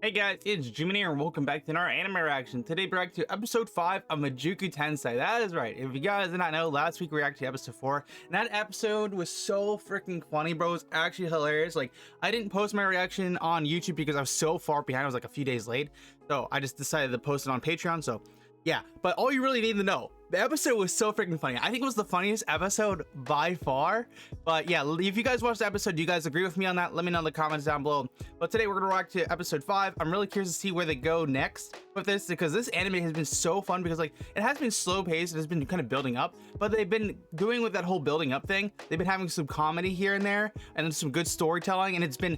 Hey guys, it's GMAN here and welcome back to another anime reaction. Today we're reacting to episode 5 of Mushoku Tensei. That is right. If you guys did not know, last week we reacted to episode 4. And that episode was so freaking funny, bro. It was actually hilarious. Like, I didn't post my reaction on YouTube because I was so far behind. I was like a few days late. So I just decided to post it on Patreon. So yeah, but all you really need to know, the episode was so freaking funny. I think it was the funniest episode by far. But yeah, if you guys watched the episode, do you guys agree with me on that? Let me know in the comments down below. But today we're gonna react to episode 5. I'm really curious to see where they go next with this, because this anime has been so fun, because like it has been slow paced, it has been kind of building up, but they've been doing with that whole building up thing, they've been having some comedy here and there and some good storytelling, and it's been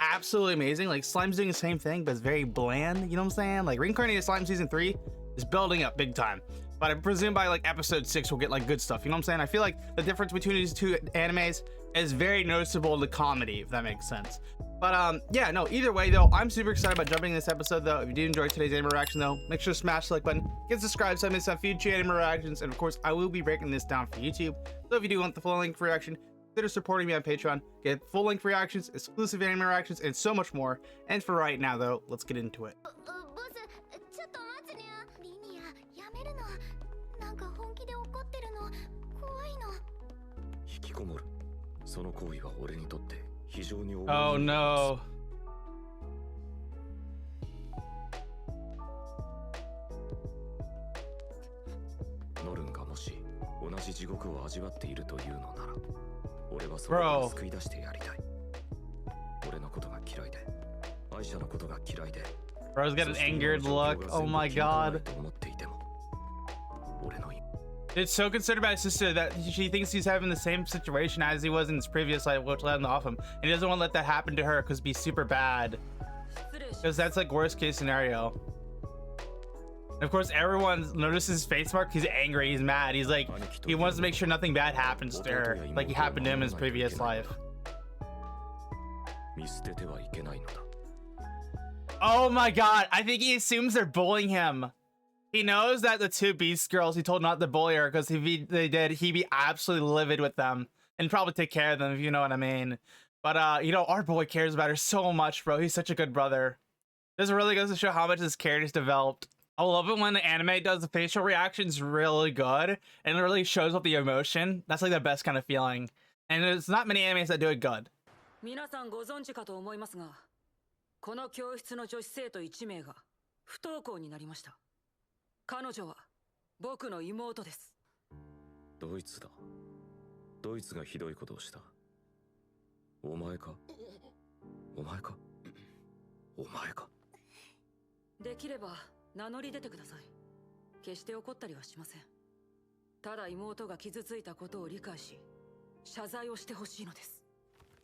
absolutely amazing. Like Slime's doing the same thing, but it's very bland, you know what I'm saying? Like Reincarnation Slime season 3 is building up big time, but I presume by like episode 6 we'll get like good stuff, you know what I'm saying? I feel like the difference between these two animes is very noticeable in the comedy, if that makes sense. But yeah, no, either way though, I'm super excited about jumping in this episode though. If you did enjoy today's anime reaction though, make sure to smash the like button, get subscribed so I miss some future anime reactions, and of course I will be breaking this down for YouTube. So if you do want the full length reaction, consider supporting me on Patreon, get full length reactions, exclusive anime reactions, and so much more. And for right now though, let's get into it. Oh no. Bro. Bro's got an angered look. Oh my god. It's so concerned about his sister that she thinks he's having the same situation as he was in his previous life, which let him off him. And he doesn't want to let that happen to her because it'd be super bad. Because that's like worst case scenario. And of course, everyone notices his face mark. He's angry. He's mad. He's like, he wants to make sure nothing bad happens to her, like it happened to him in his previous life. Oh my god, I think he assumes they're bullying him. He knows that the two Beast girls, he told not to bully her, because if they did, he'd be absolutely livid with them and probably take care of them, if you know what I mean. But you know, our boy cares about her so much, bro. He's such a good brother. This really goes to show how much this character's developed. I love it when the anime does the facial reactions really good and it really shows up the emotion. That's like the best kind of feeling. And there's not many animes that do it good. 皆さんご存知かと思いますが、この教室の女子生徒1名が不登校になりました。彼女は僕の妹です。ドイツだ。ドイツがひどいことをした。お前か？お前か？お前か？できれば名乗り出てください。決して怒ったりはしません。ただ妹が傷ついたことを理解し、謝罪をしてほしいのです。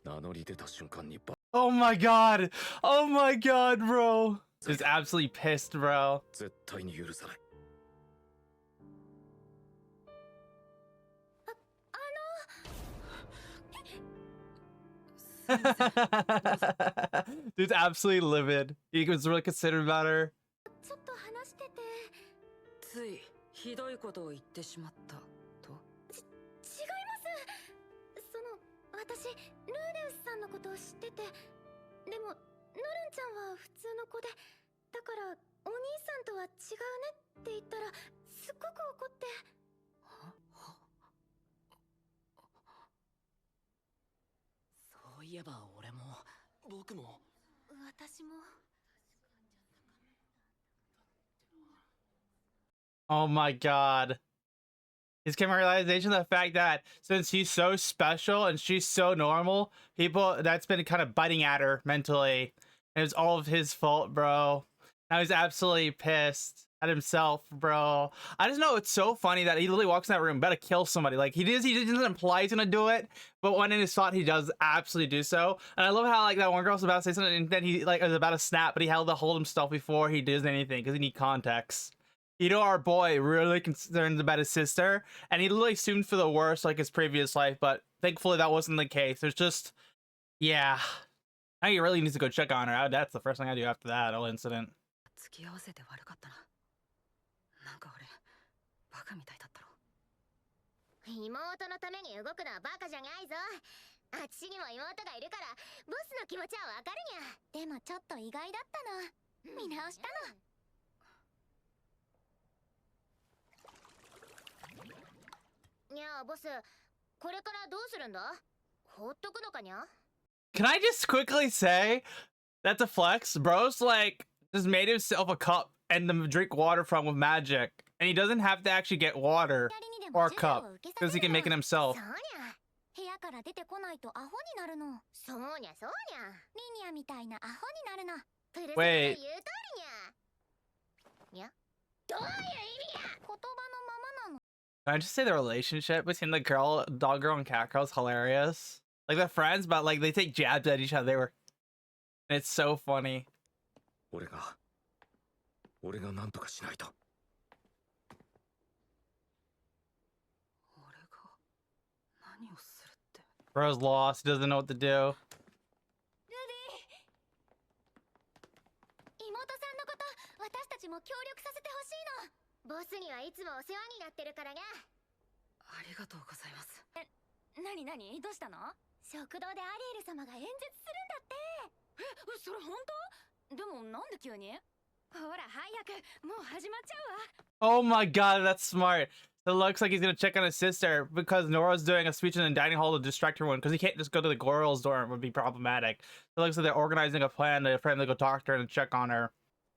名乗り出た瞬間に Oh my god! Oh my god, bro! Just absolutely pissed, bro. 絶対に許さない。Dude's absolutely livid. He was really considerate about her. ちょっと話してて。ついひどいことを言ってしまったと。違います。その私ルーデウスさんのことを知ってて、でもノルンちゃんは普通の子で、だからお兄さんとは違うねって言ったらすっごく怒って。そういえば俺も僕も私も。Oh my god. His came a realization of the fact that since he's so special and she's so normal, people that's been kind of biting at her mentally. And it's all of his fault, bro. Now he's absolutely pissed at himself, bro. I just know it's so funny that he literally walks in that room, better kill somebody. Like he doesn't imply he's gonna do it, but when in his thought he does absolutely do so. And I love how like that one girl's about to say something and then he like was about to snap, but he held to hold himself before he does anything because he need context. You know, our boy really concerned about his sister, and he literally assumed for the worst like his previous life, but thankfully that wasn't the case. There's just, yeah. Now he really needs to go check on her. That's the first thing I do after that whole incident. 付き合わせて悪かったな。なんか俺バカみたいだったろ。妹のために動くのはバカじゃないぞ。あっちにも妹がいるからボスの気持ちはわかるにゃ。でもちょっと意外だったの。見直したの。にゃあボス、これからどうするんだ？放っとくのかにゃ？ Can I just quickly say that's a flex? Bro's like just made himself a cup and to drink water from with magic, and he doesn't have to actually get water or a cup because he can make it himself. そうにゃ。部屋から出てこないとアホになるの。そうにゃそうにゃ。リニアみたいなアホになるの。プルセの言う通りにゃ。にゃ。どういう意味や？言葉のままなの。Can I just say the relationship between the girl, dog girl, and cat girl is hilarious? Like they're friends, but like they take jabs at each other. And it's so funny. 俺がなんとかしないと。俺が何をするって。 Bro's lost. He doesn't know what to do. 妹さんのこと私たちも協力させてほしいの。ボスにはいつもお世話になってるからにゃ。ありがとうございます。なにどうしたの？食堂でアリエル様が演説するんだって。え、それ本当？でもなんで急に？ほら早く、もう始まっちゃうわ。 Oh my god, that's smart. So it looks like he's gonna check on his sister because Nora's doing a speech in the dining hall to distract everyone because he can't just go to the girls' dorm. It would be problematic. So it looks like they're organizing a plan for him to go talk to her and check on her.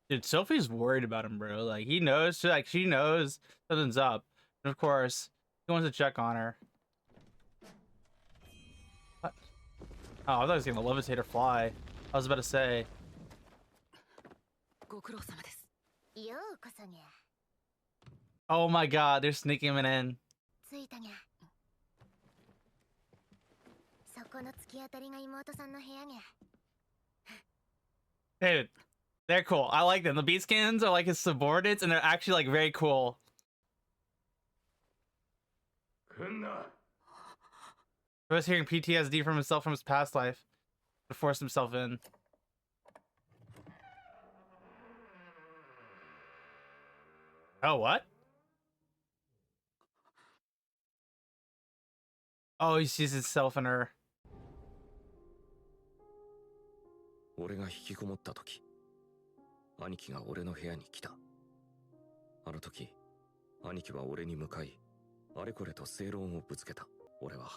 Dude, Sophie's worried about him, bro. Like, he knows, she knows something's up. And of course, he wants to check on her. What? Oh, I thought he was gonna levitate or fly. I was about to say. ご苦労様です。ようこそにゃ。 Oh my god, they're sneaking him in. 着いたにゃ。そこの突き当たりが妹さんの部屋にゃ。 Dude, they're cool. I like them. The Beatskins are like his subordinates, and they're actually like very cool. He was hearing PTSD from himself from his past life to force himself in. Oh, what? Oh, he sees himself in her. 俺が引きこもった時、兄貴が俺の部屋に来た。あの時、兄貴は俺に向かい、あれこれと正論をぶつけた。俺は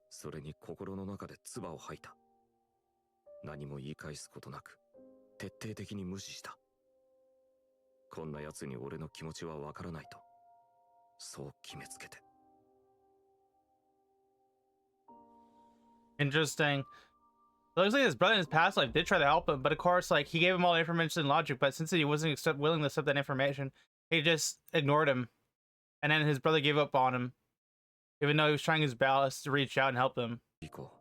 それに心の中で唾を吐いた。何も言い返すことなく、徹底的に無視した。こんな奴に俺の気持ちはわからないと、そう決めつけて。Interesting. It looks like his brother in his past life did try to help him, but of course, like, he gave him all the information and logic, but since he wasn't willing to accept that information, he just ignored him. And then his brother gave up on him, even though he was trying his best to reach out and help him. 以降、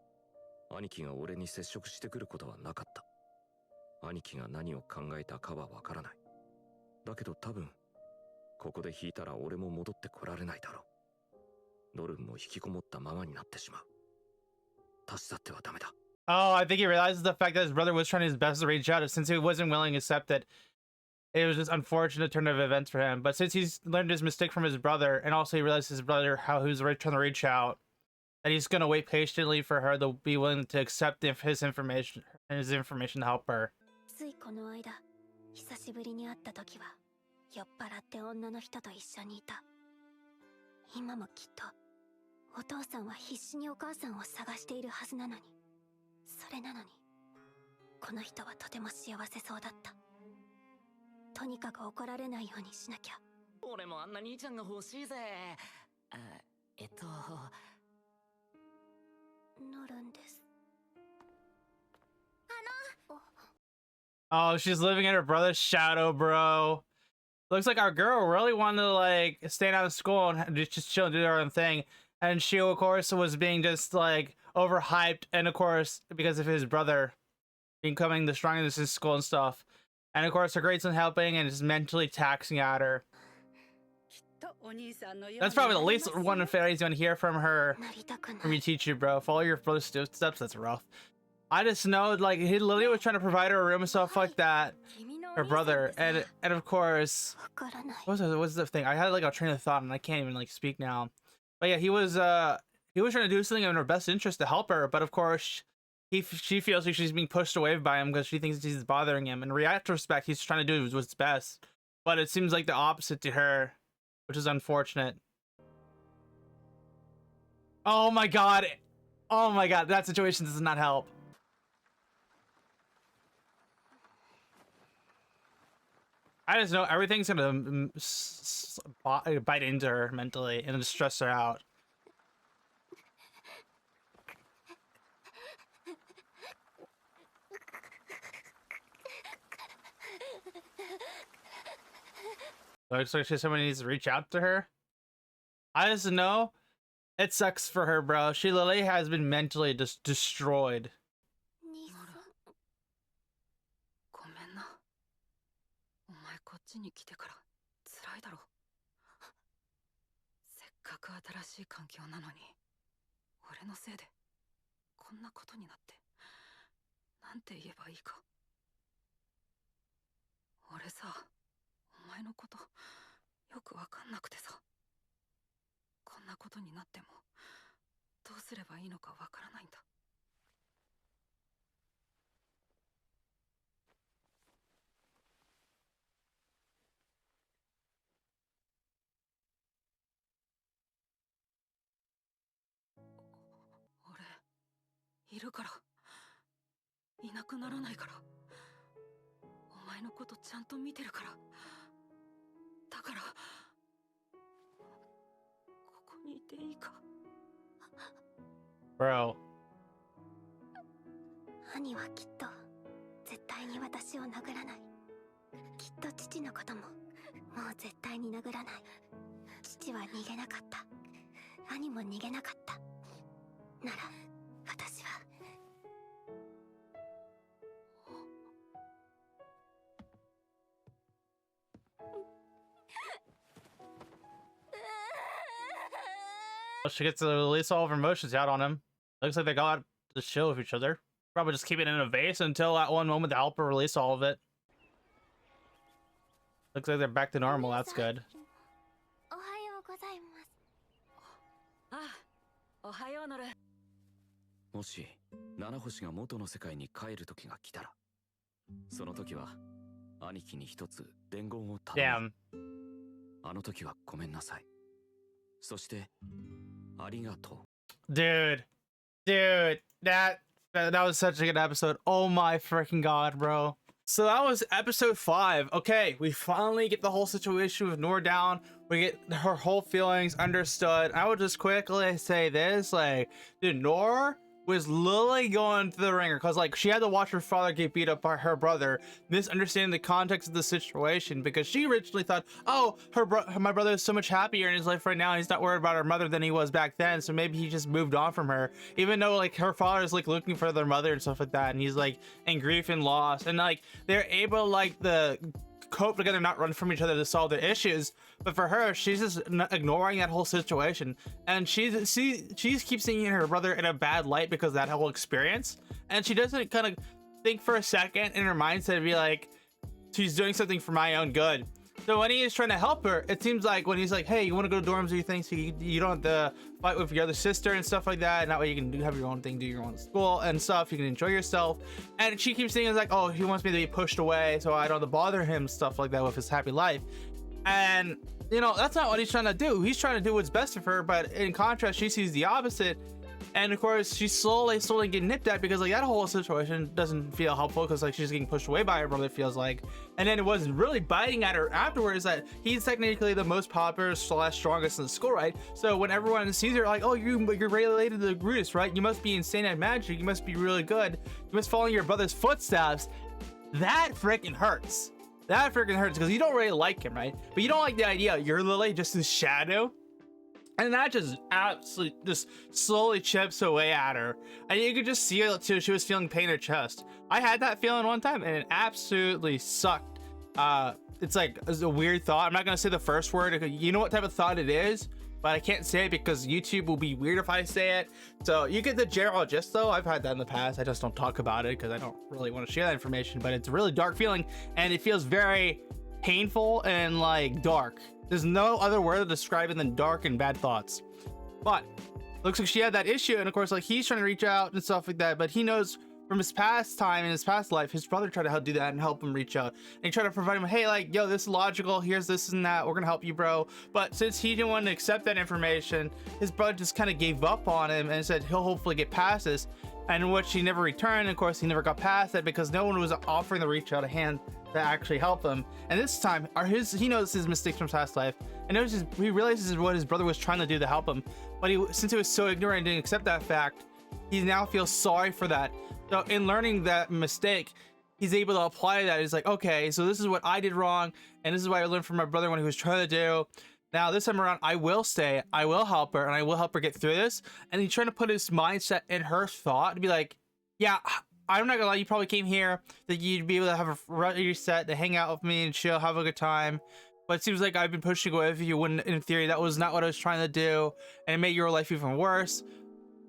兄貴が俺に接触してくることはなかった。兄貴が何を考えたかはわからない。だけど多分、ここで引いたら俺も戻ってこられないだろう。ノルンも引きこもったままになってしまう。立ち去ってはダメだ。 Oh, I think he realizes the fact that his brother was trying his best to reach out, since he wasn't willing to accept it. It was just unfortunate turn of events for him. But since he's learned his mistake from his brother, and also he realized his brother how he was trying to reach out, that he's gonna wait patiently for her to be willing to accept his information to help her. ついこの間、久しぶりに会った時は、酔っ払って女の人と一緒にいた。今もきっと、お父さんは必死にお母さんを探しているはずなのに。それなのに、この人はとても幸せそうだった。とにかく怒られないようにしなきゃ。俺もあんな兄ちゃんが欲しいぜ。ノルンです。Oh, she's living in her brother's shadow, bro. Looks like our girl really wanted to like stay out of school and just chill and do her own thing. And she, of course, was being just like overhyped, and of course, because of his brother becoming the strongest in school and stuff. And of course, her grades aren't helping, and it's mentally taxing at her. That's probably the least one of fairies you want to hear from her, from your teacher, bro. Follow your brother's steps. That's rough. I just know, like, he literally was trying to provide her a room and stuff like that. Her brother, and of course, what's the thing? I had like a train of thought, and I can't even like speak now. But yeah, he was he was trying to do something in her best interest to help her, but of course she feels like she's being pushed away by him because she thinks he's bothering him. In retrospect, he's trying to do what's best, but it seems like the opposite to her, which is unfortunate. Oh my god. Oh my god, that situation does not help. I just know everything's gonna bite into her mentally and just stress her out. Looks like somebody needs to reach out to her. I just know it sucks for her, bro. She literally has been mentally just destroyed. 兄さん。ごめんな。お前こっちに来てから辛いだろ。せっかく新しい環境なのに、俺のせいでこんなことになって、なんて言えばいいか。俺さ、お前のことよくわかんなくてさ。こんなことになってもどうすればいいのかわからないんだ。俺いるから、いなくならないから。お前のことちゃんと見てるから。だからここにいていいか。Bro. 兄はきっと絶対に私を殴らない。きっと父のことももう絶対に殴らない。父は逃げなかった。兄も逃げなかった。なら私は。She gets to release all of her emotions out on him. Looks like they got to chill with each other. Probably just keep it in a vase until that one moment to help her release all of it. Looks like they're back to normal. That's good. おはようございます。ああ、おはようノル。もし七星が元の世界に帰る時が来たら、その時は兄貴に一つ伝言を頼む。あの時はごめんなさい。そしてありがとう。Dude, that was such a good episode. Oh my freaking god, bro. So that was episode 5. Okay, we finally get the whole situation with Noor down. We get her whole feelings understood. I would just quickly say this, like, dude, Noor was literally going through the ringer because, like, she had to watch her father get beat up by her brother, misunderstanding the context of the situation, because she originally thought, oh, my brother is so much happier in his life right now, he's not worried about her mother than he was back then, so maybe he just moved on from her, even though, like, her father is, like, looking for their mother and stuff like that, and he's, like, in grief and loss, and, like, they're able, like, cope together, not run from each other to solve their issues. But for her, she's just ignoring that whole situation, and she keeps seeing her brother in a bad light because of that whole experience, and she doesn't kind of think for a second in her mindset to be like, she's doing something for my own good. So when he is trying to help her, it seems like when he's like, hey, you want to go to dorms, do you think, so you don't have to fight with your other sister and stuff like that, and that way you can have your own thing, do your own school and stuff, you can enjoy yourself. And she keeps saying, like, oh, he wants me to be pushed away so I don't have to bother him, stuff like that, with his happy life. And, you know, that's not what he's trying to do. He's trying to do what's best for her, but in contrast, she sees the opposite. And of course, she's slowly getting nipped at because, like, that whole situation doesn't feel helpful because, like, she's getting pushed away by her brother, it feels like. And then it wasn't really biting at her afterwards that he's technically the most popular / strongest in the school, right? So when everyone sees her, like, oh, you're related to the Brutus, right? You must be insane at magic. You must be really good. You must follow your brother's footsteps. That freaking hurts. That freaking hurts because you don't really like him, right? But you don't like the idea you're literally just his shadow. And that just absolutely just slowly chips away at her. And you could just see it too. She was feeling pain in her chest. I had that feeling one time and it absolutely sucked. It's like, it's a weird thought. I'm not going to say the first word. You know what type of thought it is, but I can't say it because YouTube will be weird if I say it. So you get the general gist though. I've had that in the past. I just don't talk about it because I don't really want to share that information, but it's a really dark feeling and it feels very painful and like dark. There's no other word to describe it than dark and bad thoughts. But looks like she had that issue, and of course, like, he's trying to reach out and stuff like that, but he knows from his past time in his past life, his brother tried to help do that and help him reach out, and he tried to provide him, hey, like, yo, this is logical, here's this and that, we're gonna help you, bro. But since he didn't want to accept that information, his brother just kind of gave up on him and said he'll hopefully get past this, and which he never returned. Of course, he never got past that because no one was offering to reach out a hand to actually help him. And this time, he knows his mistakes from past life, and he realizes what his brother was trying to do to help him, but since he was so ignorant and didn't accept that fact, he now feels sorry for that. So in learning that mistake, he's able to apply that. He's like, okay, so this is what I did wrong, and this is what I learned from my brother when he was trying to do. Now this time around, I will stay, I will help her, and I will help her get through this. And he's trying to put his mindset in her thought to be like, yeah, I'm not gonna lie, you probably came here that you'd be able to have a reset, to hang out with me and chill, have a good time. But it seems like I've been pushing away if you wouldn't. In theory, that was not what I was trying to do, and it made your life even worse.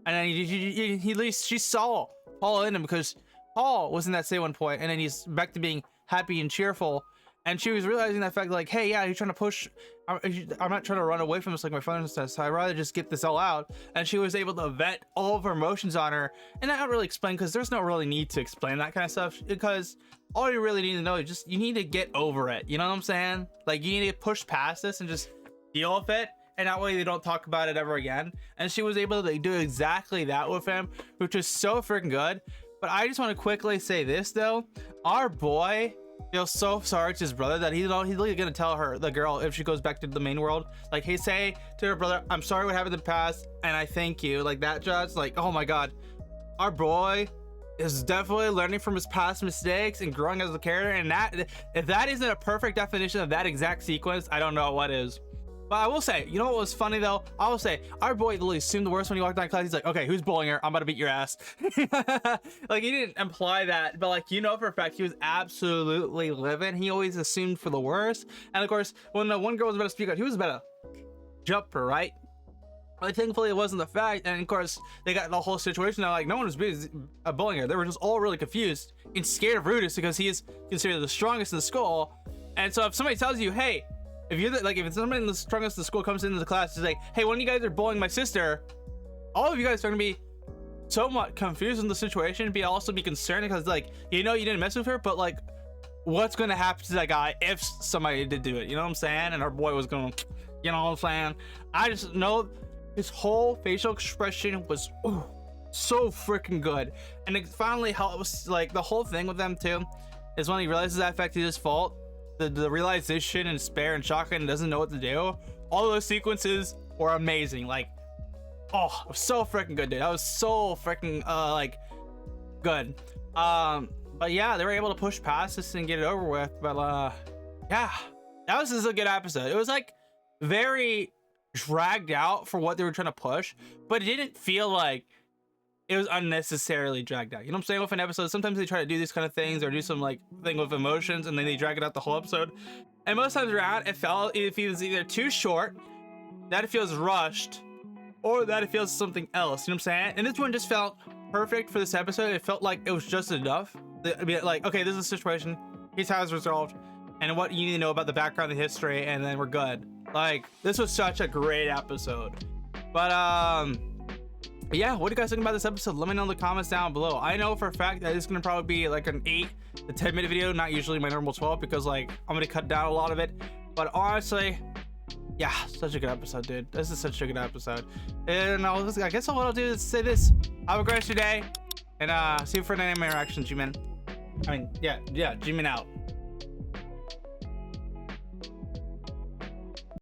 And then she saw Paul in him, because Paul was in that same one point, and then he's back to being happy and cheerful. And she was realizing that fact, like, hey, yeah, you're trying to push. I'm not trying to run away from this like my father says, so I'd rather just get this all out. And she was able to vent all of her emotions on her. And I don't really explain, because there's no really need to explain that kind of stuff, because all you really need to know is just you need to get over it. You know what I'm saying? Like, you need to push past this and just deal with it. And that way they don't talk about it ever again. And she was able to do exactly that with him, which was so freaking good. But I just want to quickly say this, though. Our boy feels so sorry to his brother that he's literally gonna tell her, the girl, if she goes back to the main world, like, hey, say to her brother, I'm sorry what happened in the past, and I thank you. Like, that judge, like, oh my god, our boy is definitely learning from his past mistakes and growing as a character. And that, if that isn't a perfect definition of that exact sequence, I don't know what is. But I will say, you know what was funny though? I will say, our boy literally assumed the worst when he walked down class. He's like, okay, who's bullying her? I'm about to beat your ass. Like, he didn't imply that, but like, you know for a fact, he was absolutely living. He always assumed for the worst. And of course, when the one girl was about to speak out, he was about to jump her, right? But thankfully it wasn't the fact. And of course, they got the whole situation. Now, like, no one was bullying her. They were just all really confused and scared of Rudis, because he is considered the strongest in the school. And so if somebody tells you, hey, if you're if somebody in the strongest in the school comes into the class, is like, hey, one of you guys are bullying my sister, all of you guys are gonna be somewhat confused in the situation, but also be concerned, because, like, you know, you didn't mess with her, but like, what's gonna happen to that guy if somebody did do it? You know what I'm saying? And our boy was gonna, you know what I'm saying? I just know his whole facial expression was so freaking good. And it finally helps, like, the whole thing with them too is when he realizes that affected his fault. The realization and despair and shock and doesn't know what to do. All those sequences were amazing. Like, oh, it was so freaking good, dude. That was so freaking like good. But yeah, they were able to push past this and get it over with. But yeah, that was just a good episode. It was like very dragged out for what they were trying to push, but it didn't feel like it was unnecessarily dragged out. You know what I'm saying? With an episode, sometimes they try to do these kind of things or do some like thing with emotions, and then they drag it out the whole episode. And most times around, it feels either too short, that it feels rushed, or that it feels something else. You know what I'm saying? And this one just felt perfect for this episode. It felt like it was just enough. I mean, like, okay, this is a situation, here's how it's resolved, and what you need to know about the background and history, and then we're good. Like, this was such a great episode. But yeah, what do you guys think about this episode? Let me know in the comments down below. I know for a fact that it's gonna probably be like an 8 to 10 minute video, not usually my normal 12, because like I'm gonna cut down a lot of it. But honestly, yeah, such a good episode, dude. This is such a good episode. And I guess what I'll do is say this: have a great day, and see you for an anime reaction, GMAN. I mean, yeah, GMAN out.